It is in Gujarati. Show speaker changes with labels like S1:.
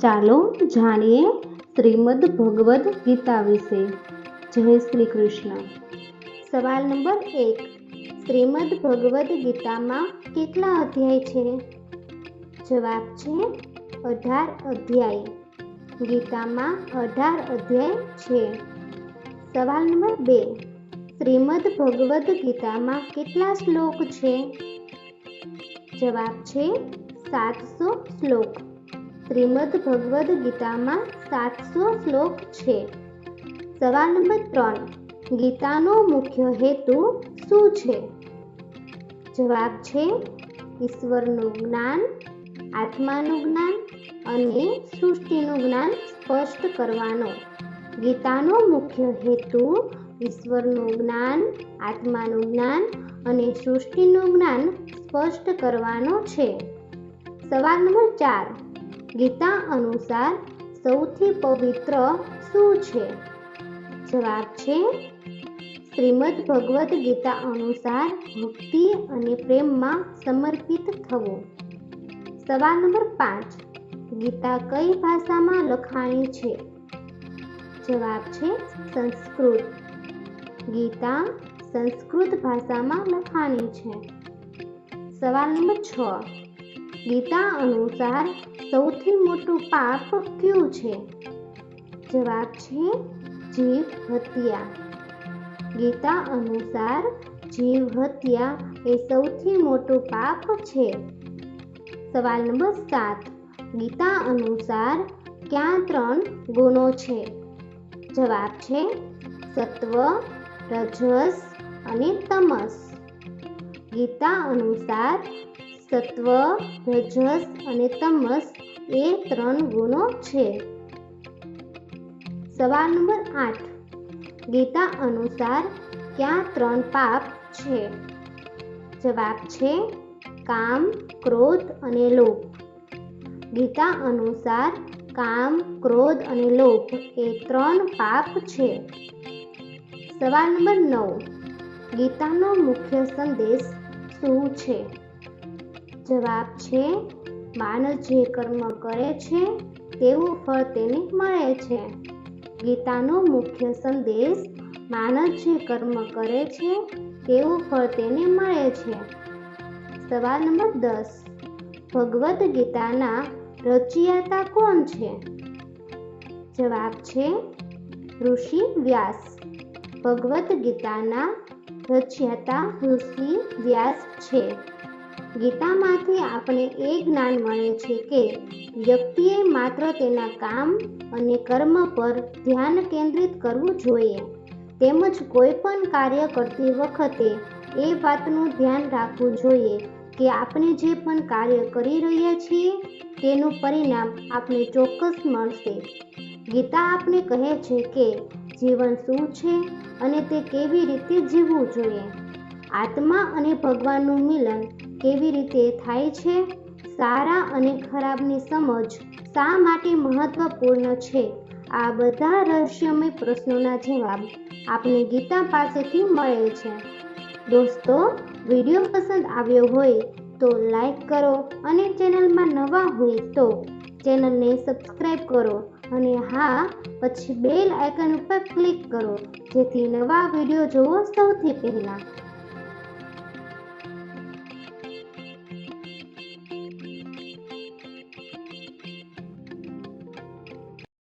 S1: ચાલો જાણીએ શ્રીમદ ભગવદ્ ગીતા વિશે. જય શ્રી કૃષ્ણ. સવાલ નંબર 1. શ્રીમદ ભગવદ્ ગીતામાં કેટલા અધ્યાય છે? જવાબ છે 18 અધ્યાય. ગીતામાં 18 અધ્યાય છે. સવાલ નંબર 2. શ્રીમદ ભગવદ્ ગીતામાં કેટલા શ્લોક છે? જવાબ છે 700 શ્લોક. શ્રીમદ ભગવદ્ ગીતામાં 700 શ્લોક છે. સવાલ નંબર 3. ગીતાનો મુખ્ય હેતુ શું છે? જવાબ છે ઈશ્વરનું જ્ઞાન, આત્માનું જ્ઞાન અને સૃષ્ટિનું જ્ઞાન સ્પષ્ટ કરવાનો. ગીતાનો મુખ્ય હેતુ ઈશ્વરનું જ્ઞાન, આત્માનું જ્ઞાન અને સૃષ્ટિનું જ્ઞાન સ્પષ્ટ કરવાનો છે. સવાલ નંબર 4. ગીતા અનુસાર સૌથી પવિત્ર શું છે? જવાબ છે શ્રીમદ ભગવદ્ ગીતા અનુસાર ભક્તિ અને પ્રેમમાં સમર્પિત થવું. સવાલ નંબર 5. ગીતા કઈ ભાષામાં લખાણી છે? જવાબ છે સંસ્કૃત. ગીતા સંસ્કૃત ભાષામાં લખાણી છે. સવાલ નંબર 6. ગીતા અનુસાર સૌથી મોટું પાપ કયું છે? જવાબ છે જીવ હત્યા. ગીતા અનુસાર જીવ હત્યા એ સૌથી મોટું પાપ છે. સવાલ નંબર 7. ગીતા અનુસાર ક્યાં 3 ગુણો છે? જવાબ છે સત્વ, રજસ અને તમસ. ગીતા અનુસાર સત્વ, રજસ અને તમસ એ 3 ગુણો છે. સવાલ નંબર 8. ગીતા અનુસાર ક્યાં 3 પાપ છે? જવાબ છે કામ, ક્રોધ અને લોભ. ગીતા અનુસાર કામ, ક્રોધ અને લોભ એ 3 પાપ છે. સવાલ નંબર 9. ગીતાનો મુખ્ય સંદેશ શું છે? જવાબ છે માણસ જે કર્મ કરે છે તેવું ફળ તેને મળે છે. ગીતાનો મુખ્ય સંદેશ માણસ જે કર્મ કરે છે તેવું ફળ તેને મળે છે. સવાલ નંબર 10. ભગવદ્ ગીતાના રચયિતા કોણ છે? જવાબ છે ઋષિ વ્યાસ. ભગવદ્ ગીતાના રચયિતા ઋષિ વ્યાસ છે. ગીતામાંથી આપણે એ જ્ઞાન મળે છે કે વ્યક્તિએ માત્ર તેના કામ અને કર્મ પર ધ્યાન કેન્દ્રિત કરવું જોઈએ. તેમજ કોઈ પણ કાર્ય કરતી વખતે એ વાતનું ધ્યાન રાખવું જોઈએ કે આપણે જે પણ કાર્ય કરી રહ્યા છીએ તેનું પરિણામ આપણે ચોક્કસ મળશે. ગીતા આપણે કહે છે કે જીવન શું છે અને તે કેવી રીતે જીવવું જોઈએ. આત્મા અને ભગવાનનું મિલન કેવી રીતે થાય છે, સારા અને ખરાબની સમજ શા માટે મહત્વપૂર્ણ છે, આ બધા રહસ્યમય પ્રશ્નોના જવાબ આપને ગીતા પાસેથી મળે છે. દોસ્તો, વિડીયો પસંદ આવ્યો હોય તો લાઈક કરો અને ચેનલમાં નવા હોય તો ચેનલને સબસ્ક્રાઈબ કરો અને પછી બેલ આઇકન ઉપર ક્લિક કરો જેથી નવા વિડીયો જોવો સૌથી પહેલા.